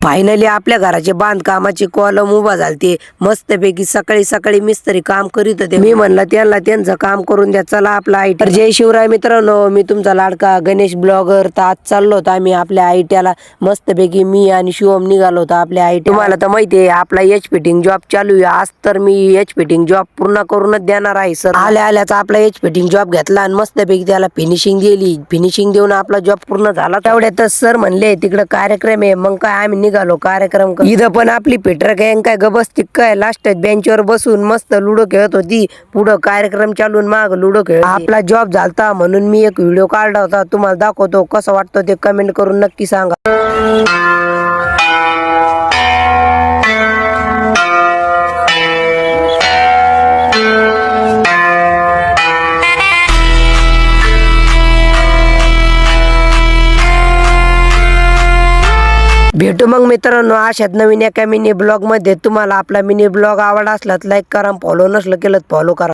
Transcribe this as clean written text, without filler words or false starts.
Finally आपल्या घराचे बांधकामाची कॉलम उभा झालते मस्तपैकी. सकाळी सकाळी मिस्त्री काम करीत होते. मी म्हणलं त्यांना त्यांचं काम करून द्या. चला आपला आयटी. तर जय शिवराय मित्रांनो, मी तुमचा लाडका गणेश ब्लॉगर. तर आज चाललो होतो आम्ही आपल्या आयटीला मस्तपैकी. मी आणि शिवम निघालो होतो आपल्या आयटी. तुम्हाला तर माहिती आहे आपला एच फिटिंग जॉब चालू आहे. आज तर मी एच फिटिंग जॉब पूर्ण करूनच देणार आहे सर. आल्या आल्याचा आपला एच फिटिंग जॉब घेतला आणि मस्तपैकी त्याला फिनिशिंग दिली. फिनिशिंग देऊन आपला जॉब पूर्ण झाला. तेवढ्यातच सर म्हणले तिकडे कार्यक्रम आहे. मग काय आम्ही निघालो कार्यक्रम. इथं पण आपली पेटर गँग काय गबसती काय लास्ट बेंचवर बसून मस्त लुडो खेळत होती. पुढं कार्यक्रम चालून माग लुडो खेळत. आपला जॉब झालता म्हणून मी एक व्हिडिओ काढला होता. तुम्हाला दाखवतो कसं वाटतं ते कमेंट करून नक्की सांगा. भेटू मग मित्रांनो अशात नवीन एका मिनी ब्लॉग मध्ये. तुम्हाला आपला मिनी ब्लॉग आवडला असला तर लाईक करा, फॉलो नसलं केलं फॉलो करा.